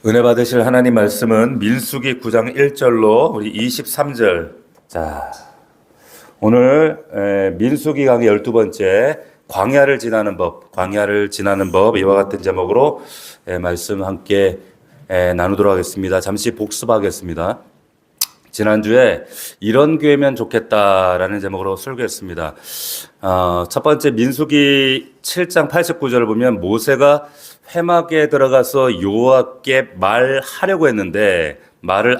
은혜 받으실 하나님 말씀은 민수기 9장 1절로 우리 23절. 자, 오늘 민수기 강의 12번째 광야를 지나는 법, 이와 같은 제목으로 말씀 함께 나누도록 하겠습니다. 잠시 복습하겠습니다. 지난주에 이런 교회면 좋겠다라는 제목으로 설교했습니다. 첫 번째 민수기 7장 89절을 보면 모세가 회막에 들어가서 여호와께 말을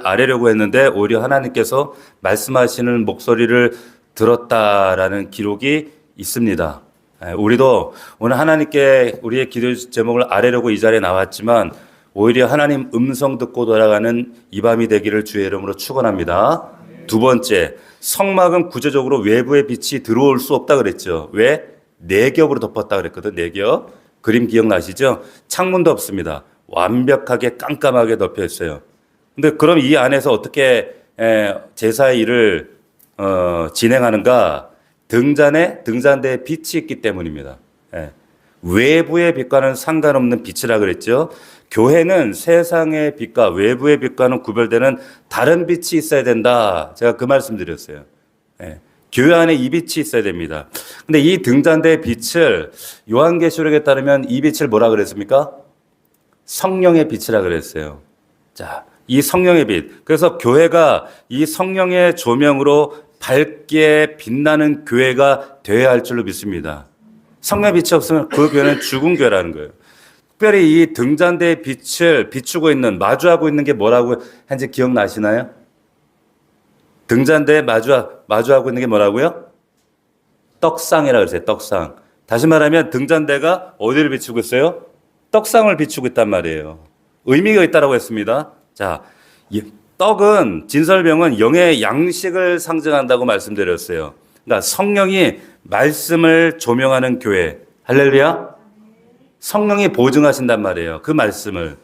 아뢰려고 했는데 오히려 하나님께서 말씀하시는 목소리를 들었다라는 기록이 있습니다. 우리도 오늘 하나님께 우리의 기도 제목을 아뢰려고 이 자리에 나왔지만 오히려 하나님 음성 듣고 돌아가는 이 밤이 되기를 주의 이름으로 축원합니다. 두 번째, 성막은 구조적으로 외부의 빛이 들어올 수 없다 그랬죠. 왜? 네 겹으로 덮었다 그랬거든. 네 겹. 그림 기억나시죠? 창문도 없습니다. 완벽하게 깜깜하게 덮여 있어요. 근데 그럼 이 안에서 어떻게 제사의 일을 진행하는가? 등잔대에 빛이 있기 때문입니다. 외부의 빛과는 상관없는 빛이라 그랬죠. 교회는 세상의 빛과 외부의 빛과는 구별되는 다른 빛이 있어야 된다. 제가 그 말씀 드렸어요. 교회 안에 이 빛이 있어야 됩니다. 근데 이 등잔대의 빛을 요한계시록에 따르면 이 빛을 뭐라 그랬습니까? 성령의 빛이라 그랬어요. 자, 이 성령의 빛. 그래서 교회가 이 성령의 조명으로 밝게 빛나는 교회가 되어야 할 줄로 믿습니다. 성령의 빛이 없으면 그 교회는 죽은 교회라는 거예요. 특별히 이 등잔대의 빛을 비추고 있는, 마주하고 있는 게 뭐라고 한지 기억나시나요? 등잔대에 마주하고 있는 게 뭐라고요? 떡상이라고 그랬어요. 떡상. 다시 말하면 등잔대가 어디를 비추고 있어요? 떡상을 비추고 있단 말이에요. 의미가 있다라고 했습니다. 자, 떡은 진설병은 영의 양식을 상징한다고 말씀드렸어요. 그러니까 성령이 말씀을 조명하는 교회. 할렐루야. 성령이 보증하신단 말이에요. 그 말씀을.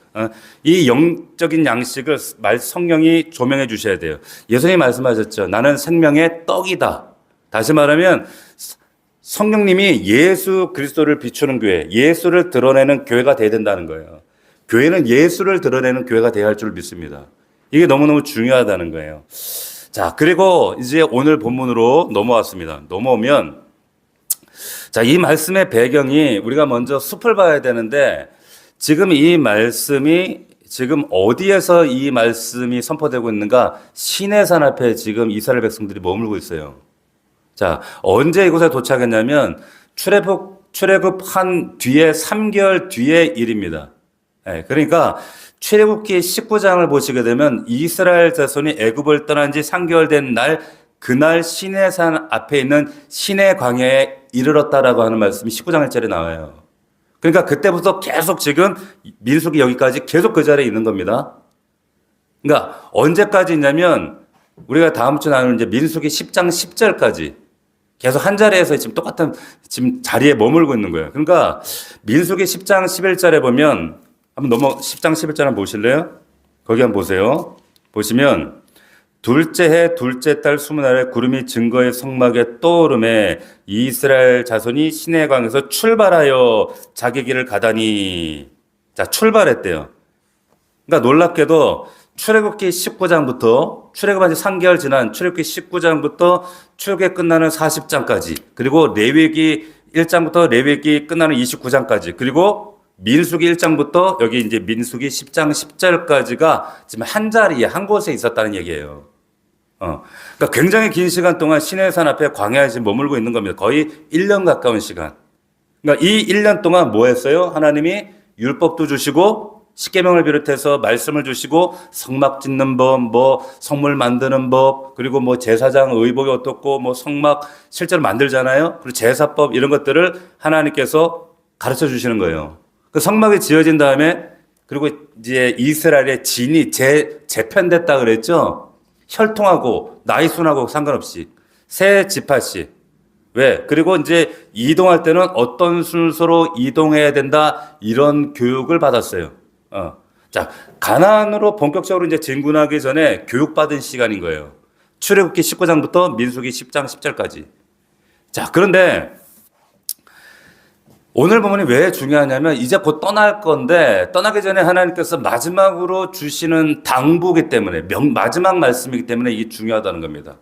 이 영적인 양식을 성령이 조명해 주셔야 돼요. 예수님이 말씀하셨죠. 나는 생명의 떡이다. 다시 말하면 성령님이 예수 그리스도를 비추는 교회, 예수를 드러내는 교회가 되어야 된다는 거예요. 교회는 예수를 드러내는 교회가 되어야 할 줄 믿습니다. 이게 너무너무 중요하다는 거예요. 자, 그리고 이제 오늘 본문으로 넘어왔습니다. 넘어오면 자, 이 말씀의 배경이 우리가 먼저 숲을 봐야 되는데 지금 이 말씀이 지금 어디에서 이 말씀이 선포되고 있는가? 시내산 앞에 지금 이스라엘 백성들이 머물고 있어요. 자, 언제 이곳에 도착했냐면 출애굽한 뒤에 3개월 뒤의 일입니다. 그러니까 출애굽기 19장을 보시게 되면 이스라엘 자손이 애굽을 떠난 지 3개월 된 날, 그날 시내산 앞에 있는 시내 광야에 이르렀다라고 하는 말씀이 19장 1절에 나와요. 그러니까 그때부터 계속 지금 민수기 여기까지 계속 그 자리에 있는 겁니다. 그러니까 언제까지 있냐면 우리가 다음 주 나누는 이제 민수기 10장 10절까지 계속 한 자리에서 지금 똑같은 지금 자리에 머물고 있는 거예요. 그러니까 민수기 10장 11절에 보면 한번 10장 11절 한번 보실래요? 거기 한번 보세요. 보시면 둘째 해 둘째 달 20날에 구름이 증거의 성막에 떠오르매 이스라엘 자손이 시내강에서 출발하여 자기 길을 가다니. 자, 출발했대요. 그러니까 놀랍게도 출애굽기 19장부터 출애굽한 지 3개월 지난 출애굽기 19장부터 출애굽이 끝나는 40장까지, 그리고 레위기 1장부터 레위기 끝나는 29장까지, 그리고 민수기 1장부터 여기 이제 민수기 10장 10절까지가 지금 한 자리에 한 곳에 있었다는 얘기예요. 그러니까 굉장히 긴 시간 동안 시내산 앞에 광야에 지금 머물고 있는 겁니다. 거의 1년 가까운 시간. 그러니까 이 1년 동안 뭐 했어요? 하나님이 율법도 주시고 십계명을 비롯해서 말씀을 주시고 성막 짓는 법, 뭐 성물 만드는 법, 그리고 뭐 제사장 의복이 어떻고 뭐 성막 실제로 만들잖아요. 그리고 제사법 이런 것들을 하나님께서 가르쳐 주시는 거예요. 그 성막이 지어진 다음에 그리고 이제 이스라엘의 진이 재편됐다 그랬죠. 혈통하고 나이 순하고 상관없이 세 지파씩. 왜? 그리고 이제 이동할 때는 어떤 순서로 이동해야 된다, 이런 교육을 받았어요. 자, 가나안으로 본격적으로 이제 진군하기 전에 교육받은 시간인 거예요. 출애굽기 19장부터 민수기 10장 10절까지. 자, 그런데 오늘 부분이 왜 중요하냐면 이제 곧 떠날 건데 떠나기 전에 하나님께서 마지막으로 주시는 당부이기 때문에 마지막 말씀이기 때문에 이게 중요하다는 겁니다.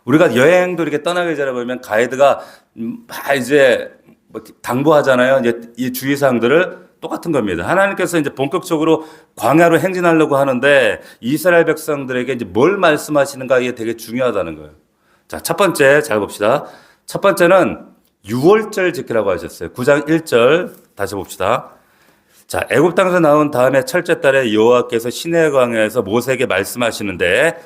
우리가 여행도 이렇게 떠나기 전에 보면 가이드가 막 이제 뭐 당부하잖아요. 이제 이 주의사항들을 똑같은 겁니다. 하나님께서 이제 본격적으로 광야로 행진하려고 하는데 이스라엘 백성들에게 이제 뭘 말씀하시는가 이게 되게 중요하다는 거예요. 자, 첫 번째 잘 봅시다. 첫 번째는 유월절 지키라고 하셨어요. 9장 1절 다시 봅시다. 자, 애굽 땅에서 나온 다음에 첫째 달에 여호와께서 시내 광야에서 모세에게 말씀하시는데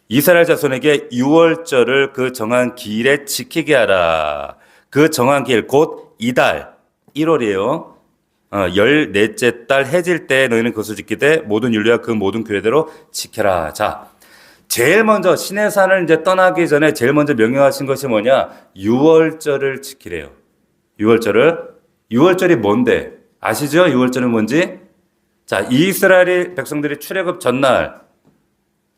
이스라엘 자손에게 유월절을 그 정한 기일에 지키게 하라. 그 정한 기일 곧 이달 1월이에요. 14째 달 해질 때 너희는 그것을 지키되 모든 율례와 그 모든 규례대로 지켜라. 자, 제일 먼저 시내산을 이제 떠나기 전에 제일 먼저 명령하신 것이 뭐냐? 유월절을 지키래요. 유월절이 뭔데? 아시죠? 유월절은 뭔지? 자, 이스라엘 백성들이 출애굽 전날,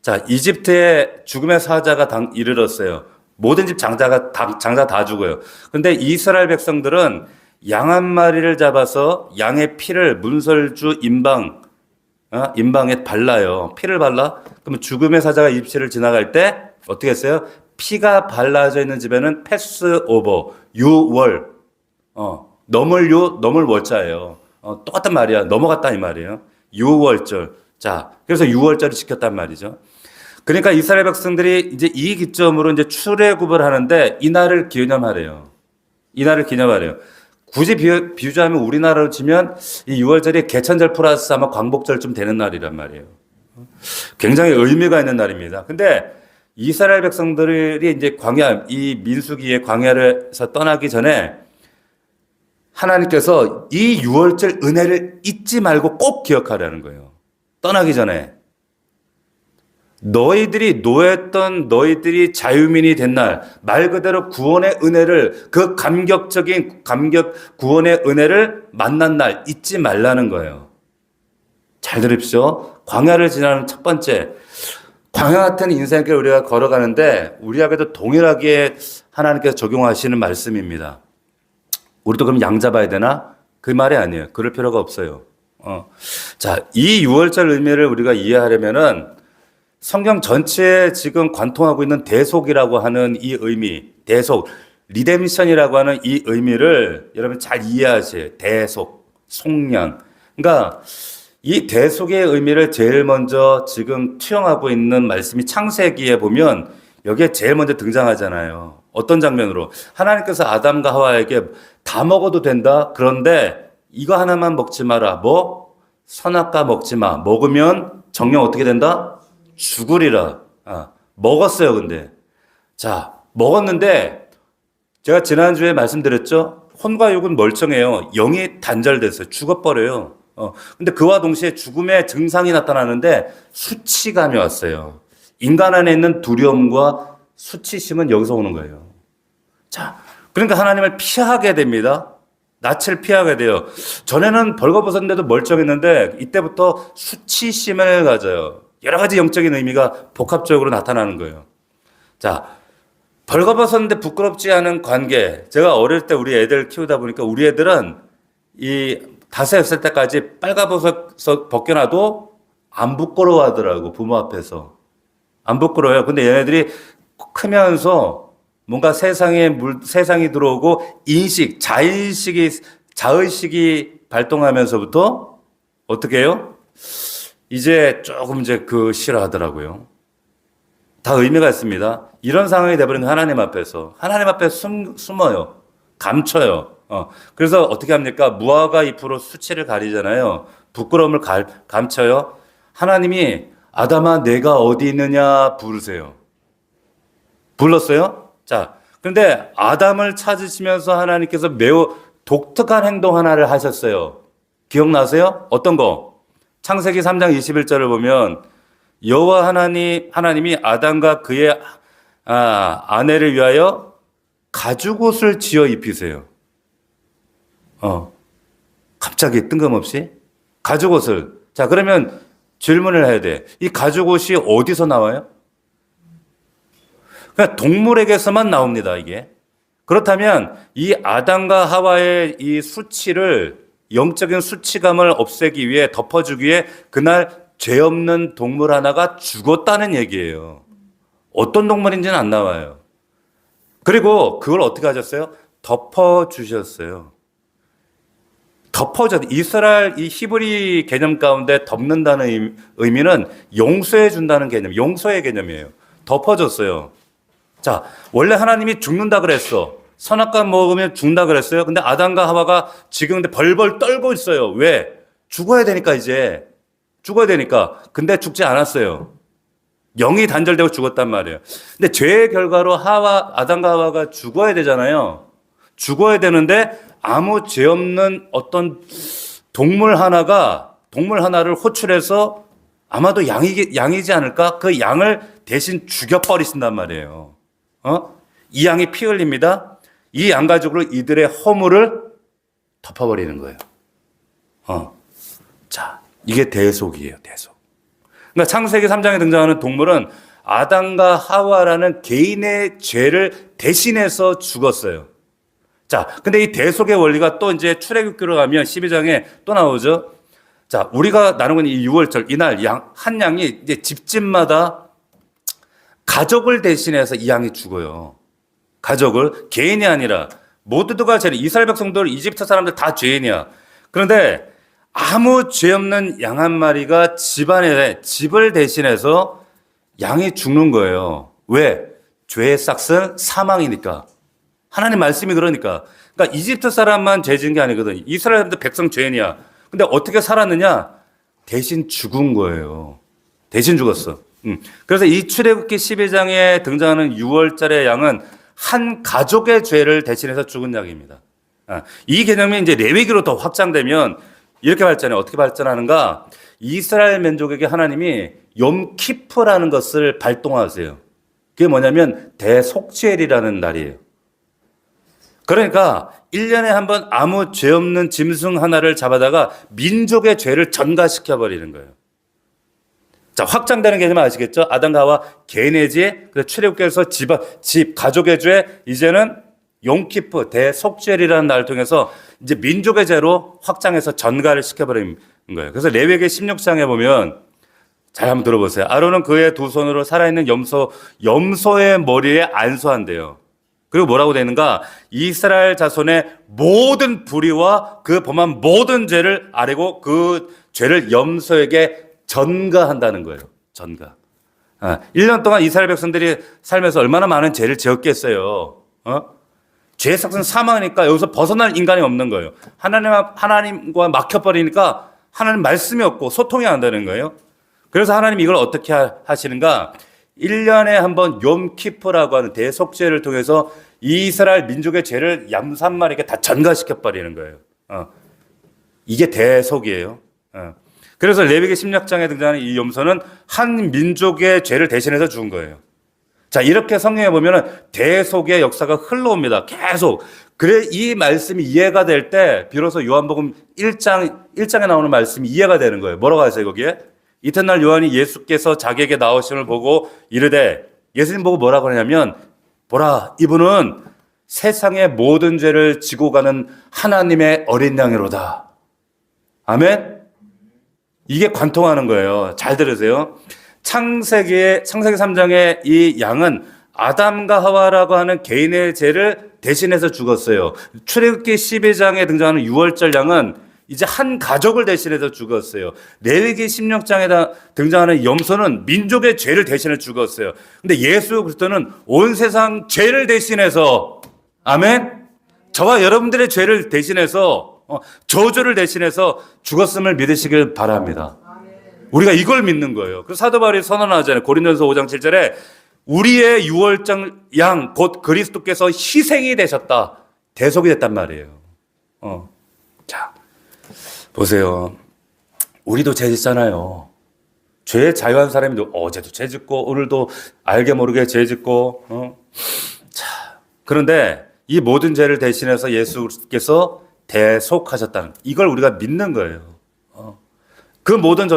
자, 이집트에 죽음의 사자가 이르렀어요. 모든 집 장자 다 죽어요. 근데 이스라엘 백성들은 양 한 마리를 잡아서 양의 피를 문설주 임방에 발라요. 피를 발라? 그러면 죽음의 사자가 입시를 지나갈 때 어떻게 했어요? 피가 발라져 있는 집에는 패스오버, 유월, 넘을 월자예요. 똑같은 말이야. 넘어갔다 이 말이에요. 유월절. 자, 그래서 유월절을 지켰단 말이죠. 그러니까 이스라엘 백성들이 이제 이 기점으로 이제 출애굽을 하는데 이날을 기념하래요. 굳이 비유자하면 우리나라로 치면 이 6월절이 개천절 플러스 아마 광복절쯤 되는 날이란 말이에요. 굉장히 의미가 있는 날입니다. 근데 이스라엘 백성들이 이제 이 민수기의 광야에서 떠나기 전에 하나님께서 이 6월절 은혜를 잊지 말고 꼭 기억하라는 거예요. 떠나기 전에. 너희들이 노했던 너희들이 자유민이 된 날, 말 그대로 구원의 은혜를, 그 구원의 은혜를 만난 날 잊지 말라는 거예요. 잘 들으십시오. 광야를 지나는 첫 번째, 광야 같은 인생길 우리가 걸어가는데 우리에게도 동일하게 하나님께서 적용하시는 말씀입니다. 우리도 그럼 양 잡아야 되나? 그 말이 아니에요. 그럴 필요가 없어요. 자, 이 6월절 의미를 우리가 이해하려면은 성경 전체에 지금 관통하고 있는 대속이라고 하는 이 의미, 대속, 리뎀션이라고 하는 이 의미를 여러분 잘 이해하세요. 대속, 속량. 그러니까 이 대속의 의미를 제일 먼저 지금 투영하고 있는 말씀이 창세기에 보면 여기에 제일 먼저 등장하잖아요. 어떤 장면으로? 하나님께서 아담과 하와에게 다 먹어도 된다. 그런데 이거 하나만 먹지 마라. 뭐? 선악과 먹지 마. 먹으면 정령 어떻게 된다? 죽으리라. 먹었어요, 근데. 자, 먹었는데, 제가 지난주에 말씀드렸죠? 혼과 육은 멀쩡해요. 영이 단절됐어요. 죽어버려요. 근데 그와 동시에 죽음의 증상이 나타나는데 수치감이 왔어요. 인간 안에 있는 두려움과 수치심은 여기서 오는 거예요. 자, 그러니까 하나님을 피하게 됩니다. 낯을 피하게 돼요. 전에는 벌거벗었는데도 멀쩡했는데 이때부터 수치심을 가져요. 여러 가지 영적인 의미가 복합적으로 나타나는 거예요. 자, 벌거벗었는데 부끄럽지 않은 관계. 제가 어릴 때 우리 애들 키우다 보니까 우리 애들은 이 5, 6살 때까지 빨가벗어 벗겨놔도 안 부끄러워 하더라고, 부모 앞에서. 안 부끄러워요. 근데 얘네들이 크면서 뭔가 세상이 들어오고 자의식이 발동하면서부터 어떻게 해요? 이제 조금 싫어하더라고요. 다 의미가 있습니다. 이런 상황이 돼버린 하나님 앞에서. 하나님 앞에 숨어요. 감춰요. 그래서 어떻게 합니까? 무화과 잎으로 수치를 가리잖아요. 부끄러움을 감춰요. 하나님이 아담아 내가 어디 있느냐 부르세요. 불렀어요? 자, 그런데 아담을 찾으시면서 하나님께서 매우 독특한 행동 하나를 하셨어요. 기억나세요? 어떤 거? 창세기 3장 21절을 보면 여호와 하나님이 아담과 그의 아내를 위하여 가죽옷을 지어 입히세요. 갑자기 뜬금없이 가죽옷을. 자, 그러면 질문을 해야 돼. 이 가죽옷이 어디서 나와요? 그냥 동물에게서만 나옵니다, 이게. 그렇다면 이 아담과 하와의 이 수치를 영적인 수치감을 없애기 위해 덮어주기 위해 그날 죄 없는 동물 하나가 죽었다는 얘기예요. 어떤 동물인지는 안 나와요. 그리고 그걸 어떻게 하셨어요? 덮어주셨어요. 덮어줘. 이스라엘 이 히브리 개념 가운데 덮는다는 의미는 용서해 준다는 개념, 용서의 개념이에요. 덮어줬어요. 자, 원래 하나님이 죽는다 그랬어. 선악과 먹으면 죽는다 그랬어요. 근데 아담과 하와가 지금 근데 벌벌 떨고 있어요. 왜? 죽어야 되니까 이제. 죽어야 되니까. 근데 죽지 않았어요. 영이 단절되고 죽었단 말이에요. 근데 죄의 결과로 아담과 하와가 죽어야 되잖아요. 죽어야 되는데 아무 죄 없는 어떤 동물 하나를 호출해서 아마도 양이지 않을까? 그 양을 대신 죽여버리신단 말이에요. 이 양이 피 흘립니다. 이 양 가죽으로 이들의 허물을 덮어버리는 거예요. 자, 이게 대속이에요, 대속. 그러니까 창세기 3장에 등장하는 동물은 아담과 하와라는 개인의 죄를 대신해서 죽었어요. 자, 근데 이 대속의 원리가 또 이제 출애굽기로 가면 12장에 또 나오죠. 자, 우리가 나누는 이 6월절, 이날 한 양이 이제 집집마다 가족을 대신해서 이 양이 죽어요. 가족을, 개인이 아니라 모두가 죄인, 이스라엘 백성들, 이집트 사람들 다 죄인이야. 그런데 아무 죄 없는 양 한 마리가 집을 대신해서 양이 죽는 거예요. 왜? 죄의 싹은 사망이니까. 하나님 말씀이 그러니까. 그러니까 이집트 사람만 죄 지은 게 아니거든. 이스라엘 사람들 백성 죄인이야. 근데 어떻게 살았느냐? 대신 죽은 거예요. 대신 죽었어. 그래서 이 출애굽기 12장에 등장하는 6월절의 양은 한 가족의 죄를 대신해서 죽은 양입니다. 이 개념이 이제 레위기로 더 확장되면 이렇게 발전해요. 어떻게 발전하는가? 이스라엘 민족에게 하나님이 욤키프라는 것을 발동하세요. 그게 뭐냐면 대속죄일이라는 날이에요. 그러니까 1년에 한 번 아무 죄 없는 짐승 하나를 잡아다가 민족의 죄를 전가시켜 버리는 거예요. 자, 확장되는 개념 아시겠죠? 아담과 하와 개인의 죄, 그래서 출애굽기에서 가족의 죄, 이제는 용키프 대속죄일이라는 날을 통해서 이제 민족의 죄로 확장해서 전가를 시켜버리는 거예요. 그래서 레위기 16장에 보면 잘 한번 들어보세요. 아론은 그의 두 손으로 살아있는 염소의 머리에 안수한대요. 그리고 뭐라고 되는가? 이스라엘 자손의 모든 불의와 그 범한 모든 죄를 아뢰고 그 죄를 염소에게 전가한다는 거예요. 전가. 1년 동안 이스라엘 백성들이 살면서 얼마나 많은 죄를 지었겠어요. 죄의 삭은 사망이니까 여기서 벗어날 인간이 없는 거예요. 하나님과 막혀버리니까 하나님 말씀이 없고 소통이 안 되는 거예요. 그래서 하나님 이걸 어떻게 하시는가? 1년에 한 번 욤키프라고 하는 대속죄를 통해서 이스라엘 민족의 죄를 양 한 마리에게 다 전가시켜버리는 거예요. 이게 대속이에요. 그래서 레위기 16장에 등장하는 이 염소는 한 민족의 죄를 대신해서 죽은 거예요. 자, 이렇게 성경에 보면 대속의 역사가 흘러옵니다. 계속. 그래, 이 말씀이 이해가 될 때, 비로소 요한복음 1장에 나오는 말씀이 이해가 되는 거예요. 뭐라고 하세요, 거기에? 이튿날 요한이 예수께서 자기에게 나오심을 보고 이르되, 예수님 보고 뭐라고 하냐면, 보라, 이분은 세상의 모든 죄를 지고 가는 하나님의 어린 양이로다. 아멘? 이게 관통하는 거예요. 잘 들으세요. 창세기 3장의 이 양은 아담과 하와라고 하는 개인의 죄를 대신해서 죽었어요. 출애굽기 12장에 등장하는 6월절 양은 이제 한 가족을 대신해서 죽었어요. 레위기 16장에 등장하는 염소는 민족의 죄를 대신해 죽었어요. 근데 예수 그리스도는 온 세상 죄를 대신해서, 아멘? 저와 여러분들의 죄를 대신해서, 저주를 대신해서 죽었음을 믿으시길 바랍니다. 우리가 이걸 믿는 거예요. 그래서 사도 바울이 선언하잖아요. 고린도전서 5장 7절에 우리의 6월절 양 곧 그리스도께서 희생이 되셨다. 대속이 됐단 말이에요. 자, 보세요. 우리도 죄 짓잖아요. 죄에 자유한 사람이 어제도 죄 짓고 오늘도 알게 모르게 죄 짓고. 자, 그런데 이 모든 죄를 대신해서 예수께서 대속하셨다는 이걸 우리가 믿는 거예요. 그 모든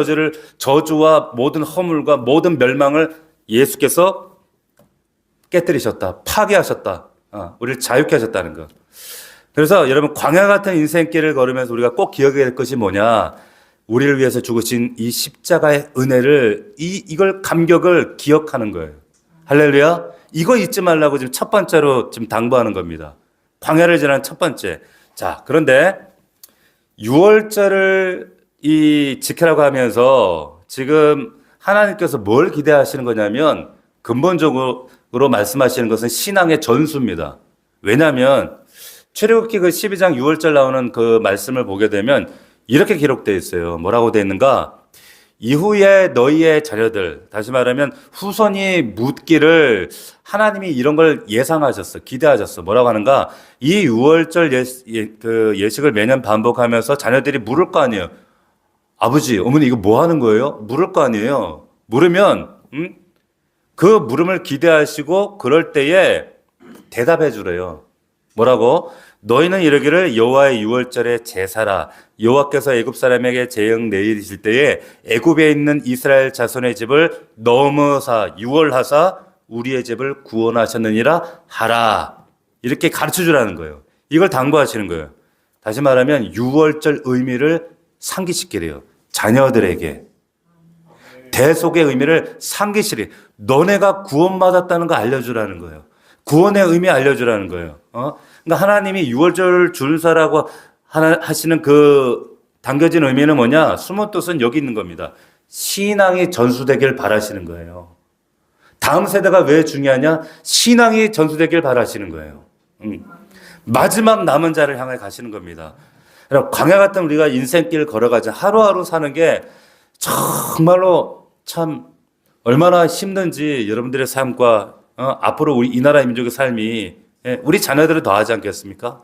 저주와 모든 허물과 모든 멸망을 예수께서 깨뜨리셨다. 파괴하셨다. 우리를 자유케 하셨다는 거. 그래서 여러분 광야 같은 인생길을 걸으면서 우리가 꼭 기억해야 될 것이 뭐냐? 우리를 위해서 죽으신 이 십자가의 은혜를 이걸 감격을 기억하는 거예요. 할렐루야. 이거 잊지 말라고 지금 첫 번째로 지금 당부하는 겁니다. 광야를 지난 첫 번째. 자, 그런데 6월절을 지키라고 하면서 지금 하나님께서 뭘 기대하시는 거냐면 근본적으로 말씀하시는 것은 신앙의 전수입니다. 왜냐하면 출애굽기 그 12장 6월절 나오는 그 말씀을 보게 되면 이렇게 기록되어 있어요. 뭐라고 되어 있는가? 이후에 너희의 자녀들, 다시 말하면 후손이 묻기를 하나님이 이런 걸 예상하셨어. 기대하셨어. 뭐라고 하는가? 이 6월절 그 예식을 매년 반복하면서 자녀들이 물을 거 아니에요. 아버지, 어머니 이거 뭐 하는 거예요? 물을 거 아니에요. 물으면 그 물음을 기대하시고 그럴 때에 대답해 주래요. 뭐라고? 너희는 이르기를 여호와의 유월절의 제사라. 여호와께서 애굽 사람에게 재앙 내리실 때에 애굽에 있는 이스라엘 자손의 집을 넘어사 유월하사 우리의 집을 구원하셨느니라 하라. 이렇게 가르쳐 주라는 거예요. 이걸 당부하시는 거예요. 다시 말하면 유월절 의미를 상기시키래요. 자녀들에게. 대속의 의미를 상기시리. 너네가 구원받았다는 거 알려주라는 거예요. 구원의 의미 알려주라는 거예요. 그러니까 하나님이 유월절 준사라고 하시는 그 당겨진 의미는 뭐냐? 숨은 뜻은 여기 있는 겁니다. 신앙이 전수되길 바라시는 거예요. 다음 세대가 왜 중요하냐? 신앙이 전수되길 바라시는 거예요. 마지막 남은 자를 향해 가시는 겁니다. 광야 같은 우리가 인생길 걸어가자 하루하루 사는 게 정말로 참 얼마나 힘든지 여러분들의 삶과 앞으로 우리 이 나라 민족의 삶이 우리 자녀들은 더하지 않겠습니까?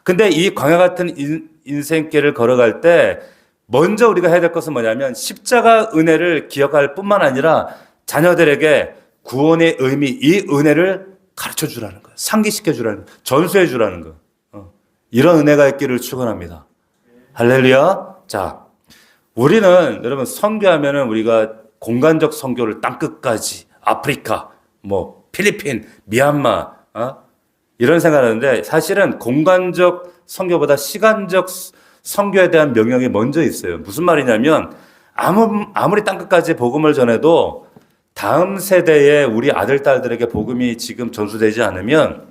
근데 이 광야 같은 인생길을 걸어갈 때 먼저 우리가 해야 될 것은 뭐냐면 십자가 은혜를 기억할 뿐만 아니라 자녀들에게 구원의 의미, 이 은혜를 가르쳐 주라는 거예요. 상기시켜 주라는 거예요. 전수해 주라는 거예요. 이런 은혜가 있기를 축원합니다. 할렐루야. 자, 우리는 여러분 선교하면은 우리가 공간적 선교를 땅끝까지 아프리카, 뭐 필리핀, 미얀마 이런 생각하는데 사실은 공간적 선교보다 시간적 선교에 대한 명령이 먼저 있어요. 무슨 말이냐면 아무리 땅끝까지 복음을 전해도 다음 세대의 우리 아들, 딸들에게 복음이 지금 전수되지 않으면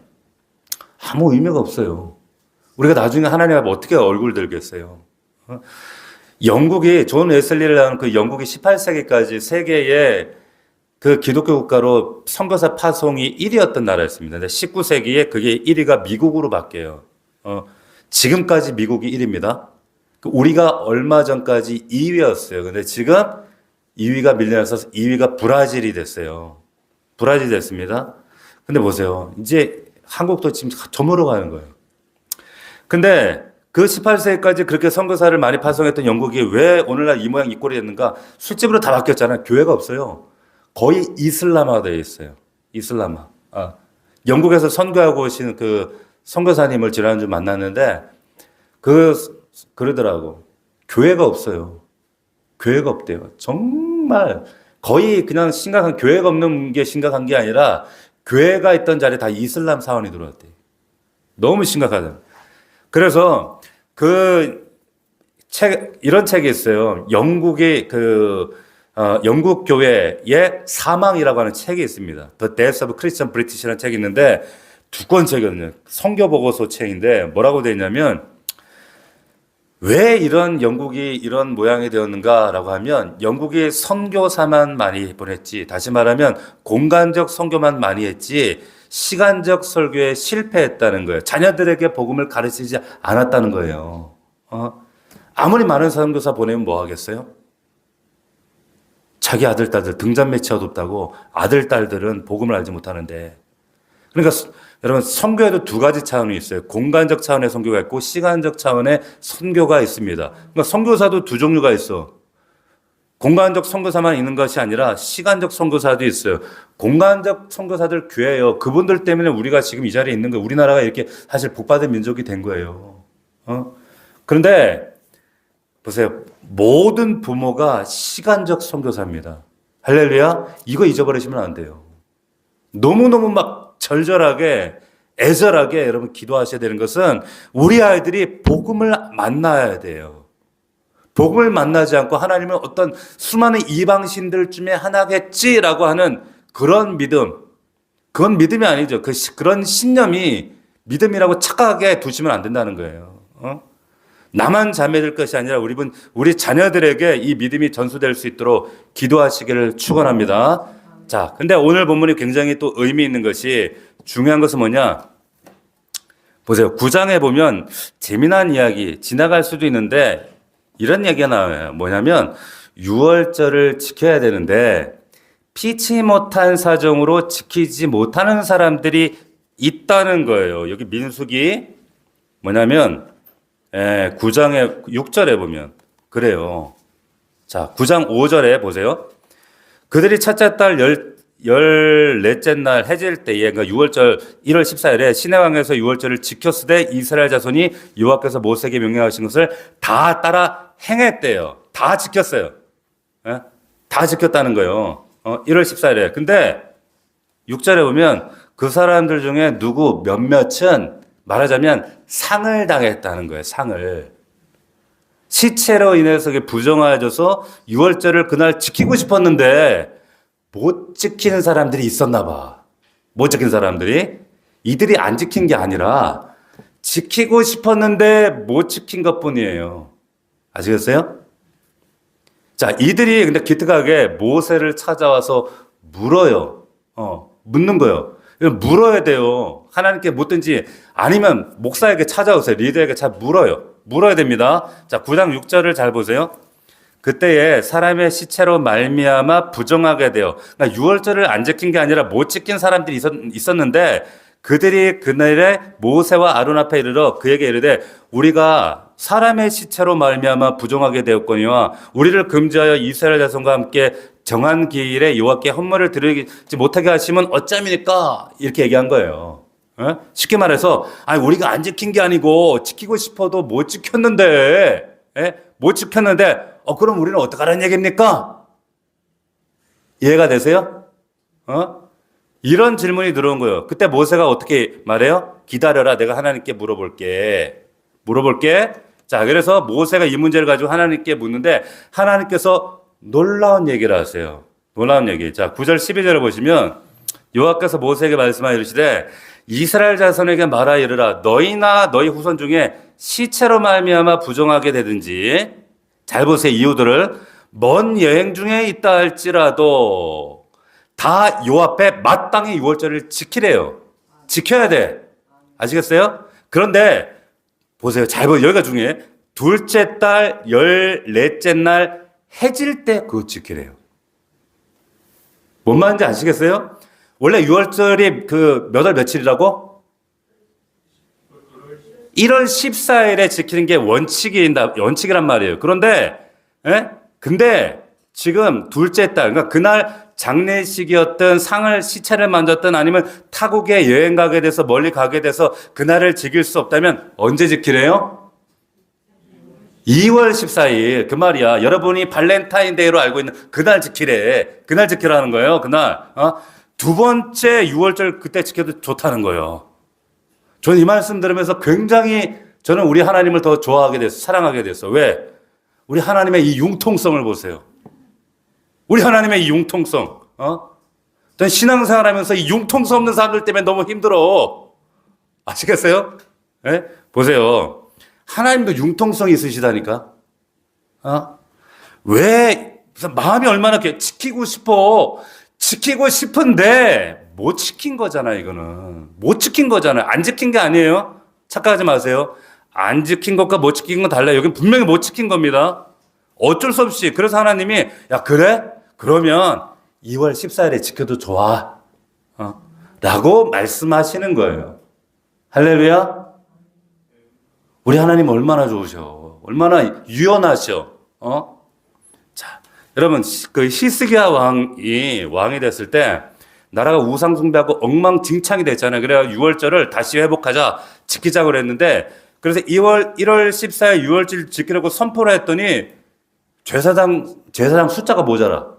아무 의미가 없어요. 우리가 나중에 하나님 앞에 어떻게 얼굴 들겠어요. 영국이 존 웨슬리를 한 그 영국이 18세기까지 세계의 그 기독교 국가로 선교사 파송이 1위였던 나라였습니다. 근데 19세기에 그게 1위가 미국으로 바뀌어요. 지금까지 미국이 1위입니다. 우리가 얼마 전까지 2위였어요. 근데 지금 2위가 밀려나서 2위가 브라질이 됐어요. 브라질이 됐습니다. 근데 보세요. 이제 한국도 지금 저물어 가는 거예요. 근데 그 18세기까지 그렇게 선교사를 많이 파송했던 영국이 왜 오늘날 이 모양 이 꼴이 됐는가? 술집으로 다 바뀌었잖아요. 교회가 없어요. 거의 이슬람화 되어 있어요. 이슬람화. 영국에서 선교하고 오신 그 선교사님을 지난주 만났는데 그러더라고. 교회가 없어요. 교회가 없대요. 정말 거의 그냥 심각한 교회가 없는 게 심각한 게 아니라 교회가 있던 자리에 다 이슬람 사원이 들어왔대요. 너무 심각하다. 그래서 이런 책이 있어요. 영국 교회의 사망이라고 하는 책이 있습니다. The Death of Christian British라는 책이 있는데 두꺼운 책이거든요. 선교 보고서 책인데 뭐라고 되어 있냐면 왜 이런 영국이 이런 모양이 되었는가라고 하면 영국이 선교사만 많이 보냈지, 다시 말하면 공간적 선교만 많이 했지 시간적 설교에 실패했다는 거예요. 자녀들에게 복음을 가르치지 않았다는 거예요. 아무리 많은 선교사 보내면 뭐 하겠어요? 자기 아들, 딸들 등잔 매치 어둡다고 아들, 딸들은 복음을 알지 못하는데. 그러니까 여러분 선교에도 두 가지 차원이 있어요. 공간적 차원의 선교가 있고 시간적 차원의 선교가 있습니다. 그러니까 선교사도 두 종류가 있어. 공간적 선교사만 있는 것이 아니라 시간적 선교사도 있어요. 공간적 선교사들 교회예요. 그분들 때문에 우리가 지금 이 자리에 있는 거예요. 우리나라가 이렇게 사실 복받은 민족이 된 거예요. 그런데 보세요. 모든 부모가 시간적 선교사입니다. 할렐루야. 이거 잊어버리시면 안 돼요. 너무너무 막 절절하게 애절하게 여러분 기도하셔야 되는 것은 우리 아이들이 복음을 만나야 돼요. 복음을 만나지 않고 하나님은 어떤 수많은 이방신들 중에 하나겠지라고 하는 그런 믿음, 그건 믿음이 아니죠. 그런 신념이 믿음이라고 착각하게 두시면 안 된다는 거예요. 나만 자매될 것이 아니라 우리 자녀들에게 이 믿음이 전수될 수 있도록 기도하시기를 축원합니다. 자, 근데 오늘 본문이 굉장히 또 의미 있는 것이 중요한 것은 뭐냐? 보세요. 9장에 보면 재미난 이야기 지나갈 수도 있는데 이런 얘기가 나와요. 뭐냐면 유월절을 지켜야 되는데 피치 못한 사정으로 지키지 못하는 사람들이 있다는 거예요. 여기 민수기 뭐냐면 9장의 6절에 보면 그래요. 자, 9장 5절에 보세요. 그들이 첫째 달 14째 날 해질 때에, 그러니까 6월절 1월 14일에 시내왕에서 6월절을 지켰으되 이스라엘 자손이 여호와께서 모세에게 명령하신 것을 다 따라 행했대요. 다 지켰어요. 다 지켰다는 거예요. 1월 14일에. 근데 6절에 보면 그 사람들 중에 누구 몇몇은 말하자면 상을 당했다는 거예요. 상을. 시체로 인해서 부정하여져서 6월절을 그날 지키고 싶었는데 못 지키는 사람들이 있었나 봐. 못 지킨 사람들이. 이들이 안 지킨 게 아니라 지키고 싶었는데 못 지킨 것뿐이에요. 아시겠어요? 자, 이들이 근데 기특하게 모세를 찾아와서 물어요. 묻는 거예요. 물어야 돼요. 하나님께 묻든지 아니면 목사에게 찾아오세요. 리더에게 잘 물어야 됩니다. 자, 9장 6절을 잘 보세요. 그때에 사람의 시체로 말미암아 부정하게 되어, 그러니까 유월절을 안 지킨 게 아니라 못 지킨 사람들이 있었는데 그들이 그날에 모세와 아론 앞에 이르러 그에게 이르되 우리가 사람의 시체로 말미암아 부정하게 되었거니와 우리를 금지하여 이스라엘 자손과 함께 정한 기일에 여호와께 헌물을 드리지 못하게 하시면 어찌함이니까 이렇게 얘기한 거예요. 쉽게 말해서 우리가 안 지킨 게 아니고 지키고 싶어도 못 지켰는데 그럼 우리는 어떡하라는 얘기입니까? 이해가 되세요? 이런 질문이 들어온 거예요. 그때 모세가 어떻게 말해요? 기다려라. 내가 하나님께 물어볼게. 자, 그래서 모세가 이 문제를 가지고 하나님께 묻는데 하나님께서 놀라운 얘기를 하세요. 놀라운 얘기. 자, 9절 12절을 보시면 여호와께서 모세에게 말씀하여 이르시되 이스라엘 자손에게 말하여 이르라. 너희나 너희 후손 중에 시체로 말미암아 부정하게 되든지, 잘 보세요. 이유들을. 먼 여행 중에 있다 할지라도 다 요 앞에 마땅히 유월절을 지키래요. 지켜야 돼. 아시겠어요? 그런데 보세요. 잘 보세요. 여기가 중요해. 둘째 달 14째 날 해질 때 그거 지키래요. 뭔 말인지 아시겠어요? 원래 유월절이 몇 월 며칠이라고? 1월 14일에 지키는 게 원칙이란 말이에요. 근데 지금 둘째 달, 그러니까 그날 장례식이었던 시체를 만졌던 아니면 타국에 여행 가게 돼서 멀리 가게 돼서 그날을 지킬 수 없다면 언제 지키래요? 2월 14일. 그 말이야. 여러분이 발렌타인데이로 알고 있는 그날 지키래. 그날 지키라는 거예요. 그날. 두 번째 6월절 그때 지켜도 좋다는 거예요. 저는 이 말씀 들으면서 굉장히 저는 우리 하나님을 더 좋아하게 됐어. 사랑하게 됐어. 왜? 우리 하나님의 이 융통성을 보세요. 우리 하나님의 이 융통성. 저는 신앙생활 하면서 이 융통성 없는 사람들 때문에 너무 힘들어. 아시겠어요? 네? 보세요. 하나님도 융통성이 있으시다니까. 왜? 마음이 얼마나 지키고 싶은데 못 지킨 거잖아요. 이거는 못 지킨 거잖아요. 안 지킨 게 아니에요. 착각하지 마세요. 안 지킨 것과 못 지킨 건 달라요. 여긴 분명히 못 지킨 겁니다. 어쩔 수 없이. 그래서 하나님이 야 그래? 그러면 2월 14일에 지켜도 좋아. 라고 말씀하시는 거예요. 할렐루야. 우리 하나님 얼마나 좋으셔. 얼마나 유연하셔. 자, 여러분 그 히스기야 왕이 됐을 때 나라가 우상 숭배하고 엉망진창이 됐잖아요. 그래야 6월절을 다시 회복하자, 지키자고 그랬는데 그래서 1월 14일 6월절 지키려고 선포를 했더니 제사장 숫자가 모자라.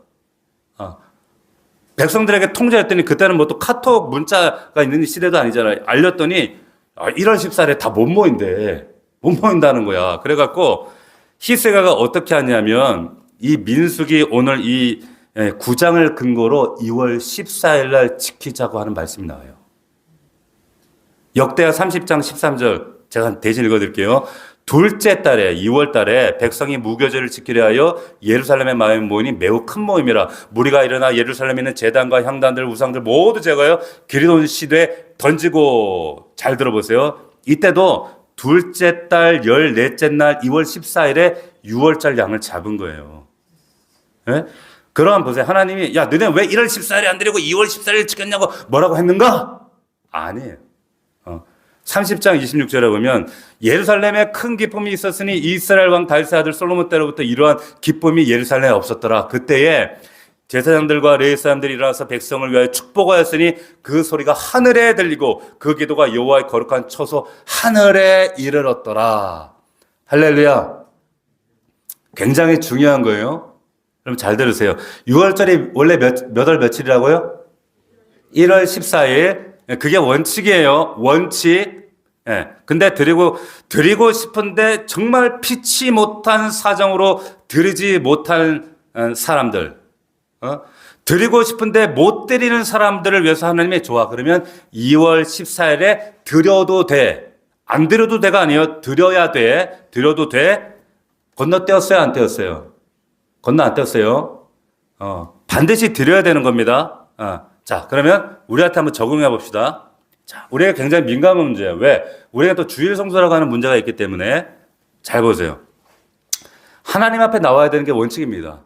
백성들에게 통제했더니 그때는 뭐 또 카톡 문자가 있는 시대도 아니잖아요. 알렸더니 1월 14일에 다 못 모인대. 못 모인다는 거야. 그래갖고 히스기야가 어떻게 하냐면 이 민수기 오늘 이 9장을 근거로 2월 14일 날 지키자고 하는 말씀이 나와요. 역대하 30장 13절 제가 대신 읽어드릴게요. 둘째 달에 2월 달에 백성이 무교절을 지키려 하여 예루살렘의 마음에 모이니 매우 큰 모임이라. 무리가 일어나 예루살렘에 있는 제단과 향단들 우상들 모두 제거하여 기리돈 시대에 던지고. 잘 들어보세요. 이때도 둘째 달 14째 날 2월 14일에 6월절 양을 잡은 거예요. 네? 그럼 보세요. 하나님이 야 너네 왜 1월 14일에 안 드리고 2월 14일 지켰냐고 뭐라고 했는가? 아니에요. 30장 26절에 보면 예루살렘에 큰 기쁨이 있었으니 이스라엘 왕 다윗의 아들 솔로몬 때로부터 이러한 기쁨이 예루살렘에 없었더라. 그때에 제사장들과 레위 사람들이 일어나서 백성을 위하여 축복하였으니 그 소리가 하늘에 들리고 그 기도가 여호와의 거룩한 처소 하늘에 이르렀더라. 할렐루야. 굉장히 중요한 거예요. 그럼 잘 들으세요. 6월절이 원래 몇 월 며칠이라고요? 1월 14일. 그게 원칙이에요. 원칙. 예. 근데 드리고 싶은데 정말 피치 못한 사정으로 드리지 못한 사람들. 드리고 싶은데 못 드리는 사람들을 위해서 하나님이 좋아. 그러면 2월 14일에 드려도 돼. 안 드려도 돼가 아니에요. 드려야 돼. 드려도 돼. 건너뛰었어요? 안 떼었어요? 건너 안 떼었어요? 반드시 드려야 되는 겁니다. 자, 그러면 우리한테 한번 적용해 봅시다. 자, 우리가 굉장히 민감한 문제예요. 왜? 우리가 또 주일 성수라고 하는 문제가 있기 때문에 잘 보세요. 하나님 앞에 나와야 되는 게 원칙입니다.